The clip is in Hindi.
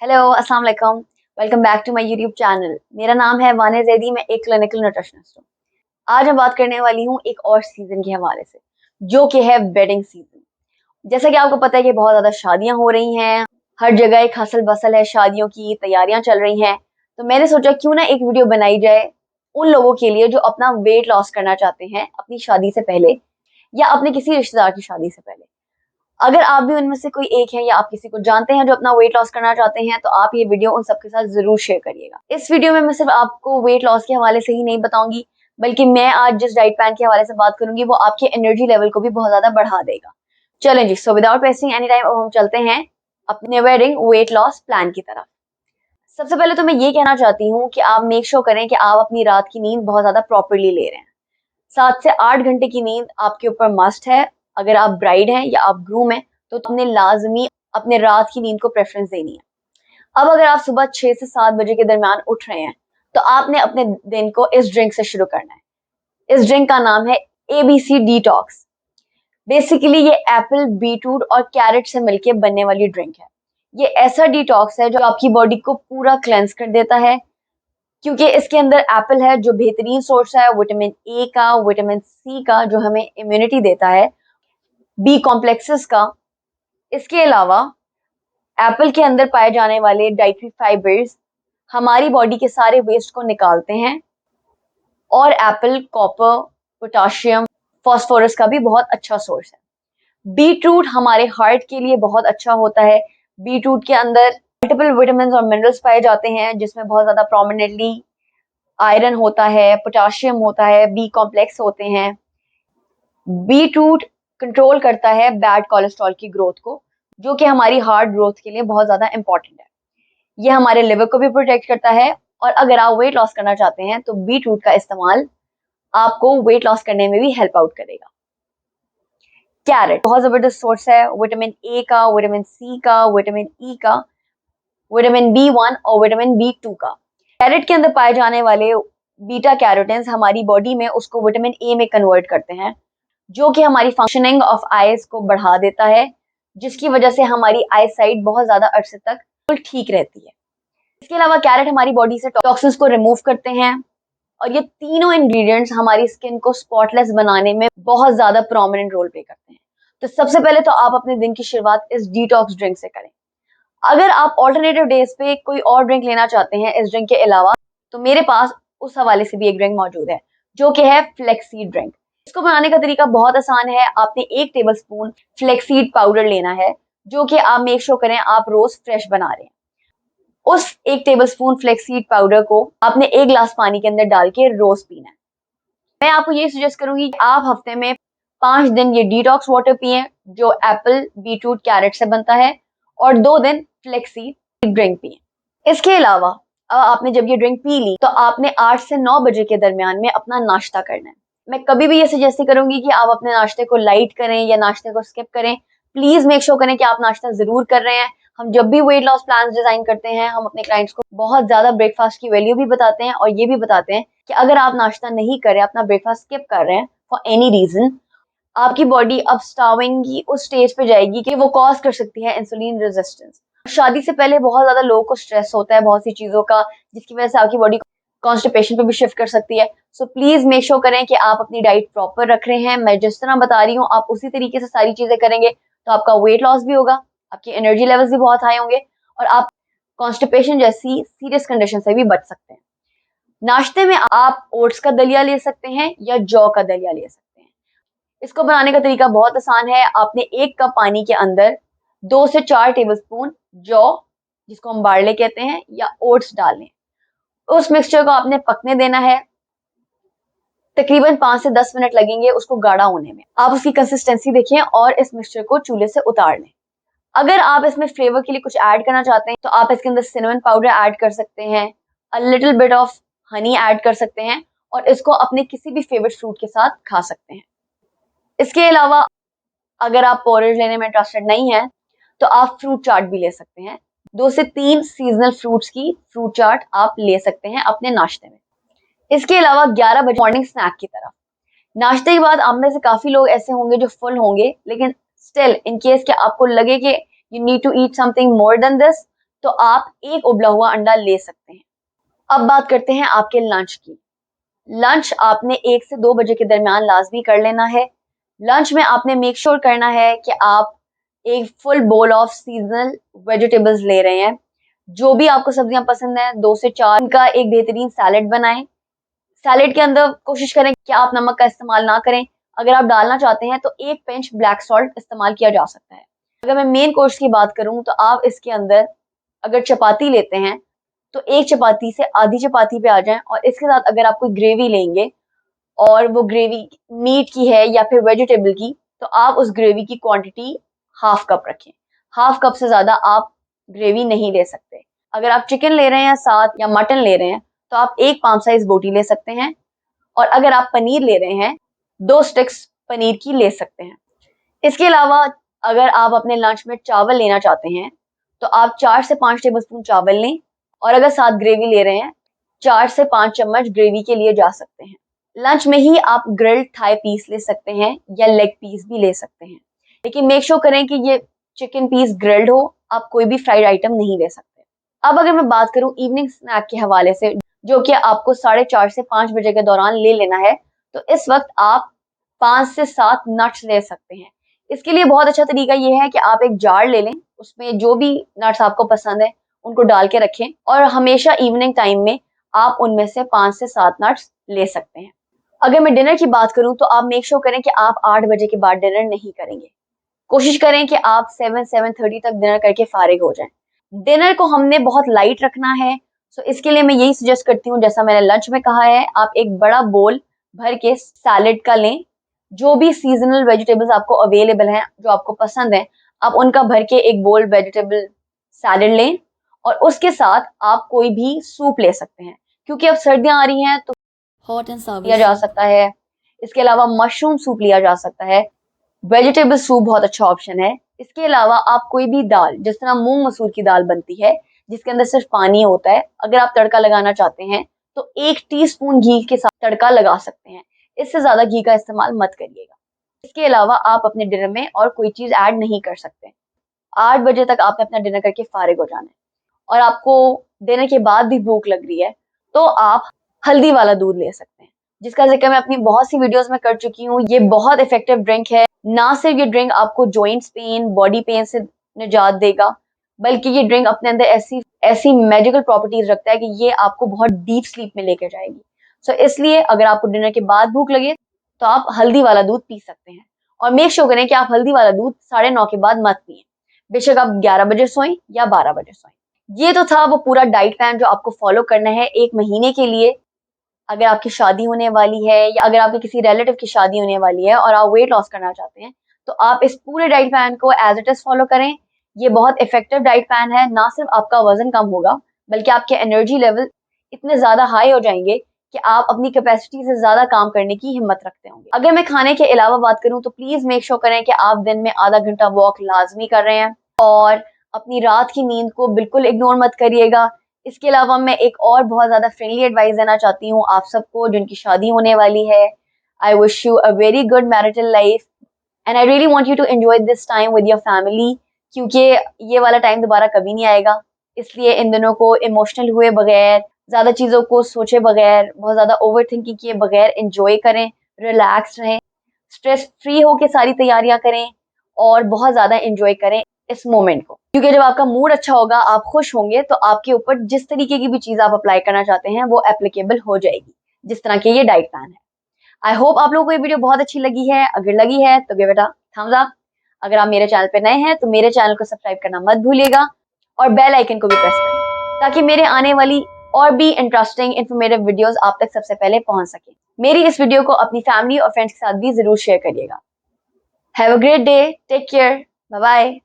हेलो, अस्सलाम वालेकुम। Welcome back to my YouTube channel. मेरा नाम है वानिया जैदी। मैं एक क्लिनिकल न्यूट्रिशनिस्ट हूँ। आज मैं बात करने वाली हूँ एक और सीजन के हवाले से, जो कि है वेडिंग सीजन। जैसा कि आपको पता है कि बहुत ज्यादा शादियां हो रही हैं, हर जगह एक हसल बसल है, शादियों की तैयारियां चल रही हैं। तो मैंने सोचा क्यों ना एक वीडियो बनाई जाए उन लोगों के लिए जो अपना वेट लॉस करना चाहते हैं अपनी शादी से पहले या अपने किसी रिश्तेदार की शादी से पहले। अगर आप भी उनमें से कोई एक है या आप किसी को जानते हैं जो अपना वेट लॉस करना चाहते हैं, तो आप ये वीडियो उन सबके साथ जरूर शेयर करिएगा। इस वीडियो में मैं सिर्फ आपको वेट लॉस के हवाले से ही नहीं बताऊंगी, बल्कि मैं आज जिस डाइट प्लान के हवाले से बात करूंगी वो आपके एनर्जी लेवल को भी बहुत ज्यादा बढ़ा देगा। चलें जी, so without wasting any time अब हम चलते हैं अपने वेडिंग वेट लॉस प्लान की तरफ। सबसे पहले तो मैं ये कहना चाहती हूँ कि आप मेक श्योर करें कि आप अपनी रात की नींद बहुत ज्यादा प्रॉपरली ले रहे हैं। 7 से 8 घंटे की नींद आपके ऊपर मस्ट है। अगर आप ब्राइड हैं या आप ग्रूम हैं तो आपने लाजमी अपने रात की नींद को प्रेफरेंस देनी है। अब अगर आप सुबह 6 से 7 बजे के दरमियान उठ रहे हैं तो आपने अपने दिन को इस ड्रिंक से शुरू करना है। इस ड्रिंक का नाम है ABC डिटॉक्स। बेसिकली ये एप्पल, बीटरूट और कैरेट से मिलके बनने वाली ड्रिंक है। ये ऐसा डिटॉक्स है जो आपकी बॉडी को पूरा क्लेंस कर देता है, क्योंकि इसके अंदर एप्पल है जो बेहतरीन सोर्स है विटामिन ए का, विटामिन सी का जो हमें इम्यूनिटी देता है, बी कॉम्प्लेक्सेस का। इसके अलावा एप्पल के अंदर पाए जाने वाले डाइटरी फाइबर्स हमारी बॉडी के सारे वेस्ट को निकालते हैं, और एप्पल कॉपर, पोटाशियम, फास्फोरस का भी बहुत अच्छा सोर्स है। बीटरूट हमारे हार्ट के लिए बहुत अच्छा होता है। बीटरूट के अंदर मल्टीपल विटामिन और मिनरल्स पाए जाते हैं, जिसमें बहुत ज्यादा प्रोमिनेंटली आयरन होता है, पोटाशियम होता है, बी कॉम्प्लेक्स होते हैं। बीटरूट कंट्रोल करता है बैड कोलेस्ट्रॉल की ग्रोथ को, जो कि हमारी हार्ट ग्रोथ के लिए बहुत ज्यादा इंपॉर्टेंट है। ये हमारे लिवर को भी प्रोटेक्ट करता है, और अगर आप वेट लॉस करना चाहते हैं तो बीटरूट का इस्तेमाल आपको वेट लॉस करने में भी हेल्प आउट करेगा। कैरेट बहुत जबरदस्त सोर्स है विटामिन ए का, विटामिन सी का, विटामिन ई का, विटामिन B1 और विटामिन B2 का। कैरेट के अंदर पाए जाने वाले बीटा कैरोटीन्स हमारी बॉडी में उसको विटामिन ए में कन्वर्ट करते हैं, जो कि हमारी फंक्शनिंग ऑफ आईज को बढ़ा देता है, जिसकी वजह से हमारी आई साइट बहुत ज्यादा अरसे तक ठीक रहती है। इसके अलावा कैरेट हमारी बॉडी से टॉक्सिन्स को रिमूव करते हैं, और ये तीनों इंग्रेडिएंट्स हमारी स्किन को स्पॉटलेस बनाने में बहुत ज्यादा प्रोमिनेंट रोल प्ले करते हैं। तो सबसे पहले तो आप अपने दिन की शुरुआत इस डिटॉक्स ड्रिंक से करें। अगर आप ऑल्टरनेटिव डेज पे कोई और ड्रिंक लेना चाहते हैं इस ड्रिंक के अलावा, तो मेरे पास उस हवाले से भी एक ड्रिंक मौजूद है, जो कि है फ्लेक्सीड ड्रिंक। इसको बनाने का तरीका बहुत आसान है। आपने 1 टेबलस्पून फ्लेक्सीड पाउडर लेना है, जो कि आप मेक श्योर करें आप रोज फ्रेश बना रहे हैं। उस 1 टेबलस्पून फ्लेक्सीड पाउडर को आपने 1 गिलास पानी के अंदर डाल के रोज पीना है। मैं आपको ये सजेस्ट करूंगी कि आप हफ्ते में 5 दिन ये डिटॉक्स वाटर पिए, जो एप्पल, बीटरूट, कैरेट से बनता है, और 2 दिन फ्लेक्सीड ड्रिंक पिए। इसके अलावा आपने जब ये ड्रिंक पी ली तो आपने 8 से 9 बजे के दरमियान में अपना नाश्ता करना है। मैं कभी भी ये सजेस्ट करूंगी कि आप अपने नाश्ते को लाइट करें या नाश्ते को स्किप करें। प्लीज मेक श्योर करें कि आप नाश्ता जरूर कर रहे हैं। हम जब भी वेट लॉस प्लान डिजाइन करते हैं, हम अपने क्लाइंट्स को बहुत ज्यादा ब्रेकफास्ट की वैल्यू भी बताते हैं, और ये भी बताते हैं कि अगर आप नाश्ता नहीं कर रहे, अपना ब्रेकफास्ट स्किप कर रहे हैं फॉर एनी रीजन, आपकी बॉडी अब स्टार्विंग की उस स्टेज पे जाएगी कि वो कॉज कर सकती है इंसुलिन रेजिस्टेंस। शादी से पहले बहुत ज्यादा लोगों को स्ट्रेस होता है बहुत सी चीजों का, जिसकी वजह से आपकी बॉडी कॉन्स्टिपेशन पे भी शिफ्ट कर सकती है। सो प्लीज मेक श्योर करें कि आप अपनी डाइट प्रॉपर रख रहे हैं। मैं जिस तरह बता रही हूँ आप उसी तरीके से सारी चीजें करेंगे तो आपका वेट लॉस भी होगा, आपकी एनर्जी लेवल्स भी बहुत हाई होंगे, और आप कॉन्स्टिपेशन जैसी सीरियस कंडीशन से भी बच सकते हैं। नाश्ते में आप ओट्स का दलिया ले सकते हैं या जौ का दलिया ले सकते हैं। इसको बनाने का तरीका बहुत आसान है। आपने 1 कप पानी के अंदर 2 से 4 टेबलस्पून जौ, जिसको हम बार्ले कहते हैं, या ओट्स डालें। उस मिक्सचर को आपने पकने देना है। तकरीबन 5 से 10 मिनट लगेंगे उसको गाढ़ा होने में। आप उसकी कंसिस्टेंसी देखें और इस मिक्सचर को चूल्हे से उतार लें। अगर आप इसमें फ्लेवर के लिए कुछ ऐड करना चाहते हैं तो आप इसके अंदर सिनेमन पाउडर ऐड कर सकते हैं, a little bit of honey add कर सकते हैं, और इसको अपने किसी भी फेवरेट फ्रूट के साथ खा सकते हैं। इसके अलावा अगर आप पोरेज लेने में इंटरेस्टेड नहीं है तो आप फ्रूट चाट भी ले सकते हैं। 2 से 3 सीजनल फ्रूट्स की फ्रूट चाट आप ले सकते हैं अपने नाश्ते में। इसके अलावा 11 बजे मॉर्निंग स्नैक की तरफ, नाश्ते के बाद आप में से काफी लोग ऐसे होंगे जो फुल होंगे, लेकिन स्टिल इन केस कि आपको लगे कि you need to eat something more than this, तो आप एक उबला हुआ अंडा ले सकते हैं। अब बात करते हैं आपके लंच की। लंच आपने 1 से 2 बजे के दरमियान लाजमी कर लेना है। लंच में आपने मेक श्योर करना है कि आप एक full bowl of seasonal vegetables ले रहे हैं। जो भी आपको सब्जियां पसंद है 2 से 4 का एक बेहतरीन सैलेड बनाएं। सैलेड के अंदर कोशिश करें कि आप नमक का इस्तेमाल ना करें। अगर आप डालना चाहते हैं तो 1 पिंच ब्लैक सॉल्ट इस्तेमाल किया जा सकता है। अगर मैं मेन कोर्स की बात करूं तो आप इसके अंदर अगर चपाती लेते हैं तो एक चपाती से आधी चपाती पे आ जाएं, और इसके साथ अगर आप कोई ग्रेवी लेंगे और वो ग्रेवी मीट की है या फिर वेजिटेबल की, तो आप उस ग्रेवी की क्वांटिटी हाफ कप रखें। हाफ कप से ज्यादा आप ग्रेवी नहीं ले सकते। अगर आप चिकन ले रहे हैं साथ या मटन ले रहे हैं तो आप एक पाम साइज बोटी ले सकते हैं, और अगर आप पनीर ले रहे हैं 2 स्टिक्स पनीर की ले सकते हैं। इसके अलावा अगर आप अपने लंच में चावल लेना चाहते हैं तो आप 4 से 5 टेबलस्पून चावल लें, और अगर साथ ग्रेवी ले रहे हैं 4 से 5 चम्मच ग्रेवी के लिए जा सकते हैं। लंच में ही आप ग्रिल्ड थाई पीस ले सकते हैं या लेग पीस भी ले सकते हैं, लेकिन मेक श्योर करें कि ये चिकन पीस ग्रिल्ड हो। आप कोई भी फ्राइड आइटम नहीं ले सकते। अब अगर मैं बात करूं इवनिंग स्नैक के हवाले से, जो कि आपको 4:30 से 5 बजे के दौरान ले लेना है, तो इस वक्त आप 5 से 7 नट्स ले सकते हैं। इसके लिए बहुत अच्छा तरीका ये है कि आप एक जार ले लें, उसमें जो भी नट्स आपको पसंद है उनको डाल के रखें, और हमेशा इवनिंग टाइम में आप उनमें से 5 से 7 नट्स ले सकते हैं। अगर मैं डिनर की बात करूं तो आप मेक श्योर करें कि आप 8 बजे के बाद डिनर नहीं करेंगे। कोशिश करें कि आप 7-7:30 तक डिनर करके फारिग हो जाएं। डिनर को हमने बहुत लाइट रखना है, सो इसके लिए मैं यही सजेस्ट करती हूँ, जैसा मैंने लंच में कहा है, आप एक बड़ा बोल भर के सैलेड का लें। जो भी सीजनल वेजिटेबल्स आपको अवेलेबल हैं, जो आपको पसंद है, आप उनका भर के एक बोल वेजिटेबल सैलेड लें, और उसके साथ आप कोई भी सूप ले सकते हैं, क्योंकि अब सर्दियां आ रही हैं तो हॉट एंड सावर लिया जा सकता है। इसके अलावा मशरूम सूप लिया जा सकता है। वेजिटेबल सूप बहुत अच्छा ऑप्शन है। इसके अलावा आप कोई भी दाल, जिस तरह मूंग मसूर की दाल बनती है जिसके अंदर सिर्फ पानी होता है, अगर आप तड़का लगाना चाहते हैं तो 1 टीस्पून घी के साथ तड़का लगा सकते हैं। इससे ज्यादा घी का इस्तेमाल मत करिएगा। इसके अलावा आप अपने डिनर में और कोई चीज ऐड नहीं कर सकते। 8 बजे तक आपने अपना डिनर करके फारिग हो जाना है, और आपको डिनर के बाद भी भूख लग रही है तो आप हल्दी वाला दूध ले सकते हैं, जिसका जिक्र मैं अपनी बहुत सी वीडियोस में कर चुकी हूँ। ये बहुत इफेक्टिव ड्रिंक है। ना सिर्फ ये ड्रिंक आपको जॉइंट्स पेन, बॉडी पेन से निजात देगा, बल्कि ये ड्रिंक अपने अंदर ऐसी ऐसी मैजिकल प्रॉपर्टीज रखता है कि ये आपको बहुत डीप स्लीप में लेकर जाएगी। सो इसलिए अगर आपको डिनर के बाद भूख लगे तो आप हल्दी वाला दूध पी सकते हैं, और मेक श्योर करें कि आप हल्दी वाला दूध 9:30 के बाद मत पिए। बेशक आप 11 बजे सोएं या 12 बजे सोएं। ये तो था वो पूरा डाइट प्लान जो आपको फॉलो करना है 1 महीने के लिए। अगर आपकी शादी होने वाली है या अगर आपके किसी रिलेटिव की शादी होने वाली है और आप वेट लॉस करना चाहते हैं, तो आप इस पूरे डाइट प्लान को एज इट इज फॉलो करें। ये बहुत इफेक्टिव डाइट प्लान है। ना सिर्फ आपका वजन कम होगा, बल्कि आपके एनर्जी लेवल इतने ज्यादा हाई हो जाएंगे कि आप अपनी कैपेसिटी से ज्यादा काम करने की हिम्मत रखते होंगे। अगर मैं खाने के अलावा बात करूं तो प्लीज मेक श्योर करें कि आप दिन में आधा घंटा वॉक लाजमी कर रहे हैं, और अपनी रात की नींद को बिल्कुल इग्नोर मत करिएगा। इसके अलावा मैं एक और बहुत ज्यादा फ्रेंडली एडवाइस देना चाहती हूँ आप सबको जिनकी शादी होने वाली है। I wish you a very good marital life, and I really want you to enjoy this time with your family, क्योंकि ये वाला टाइम दोबारा कभी नहीं आएगा। इसलिए इन दिनों को इमोशनल हुए बगैर, ज्यादा चीजों को सोचे बगैर, बहुत ज्यादा ओवर थिंकिंग किए बगैर एंजॉय करें, रिलैक्स रहें, स्ट्रेस फ्री होके सारी तैयारियां करें, और बहुत ज्यादा एंजॉय करें इस मोमेंट को। क्योंकि जब आपका मूड अच्छा होगा, आप खुश होंगे, तो आपके ऊपर जिस तरीके की भी चीज आप अप्लाई करना चाहते हैं वो एप्लीकेबल हो जाएगी, जिस तरह के ये डाइट प्लान है। आई होप आप लोगों को ये वीडियो बहुत अच्छी लगी है। अगर लगी है तो give it a thumbs up. अगर आप मेरे चैनल पे नए हैं तो मेरे चैनल को सब्सक्राइब करना मत भूलिएगा, और बेल आइकन को भी प्रेस कर दें, ताकि मेरे आने वाली और भी इंटरेस्टिंग इन्फॉर्मेटिव वीडियोस आप तक सबसे पहले पहुंच सके। मेरी इस वीडियो को अपनी फैमिली और फ्रेंड्स के साथ भी जरूर शेयर करिएगा। Have a great day, take care, bye bye.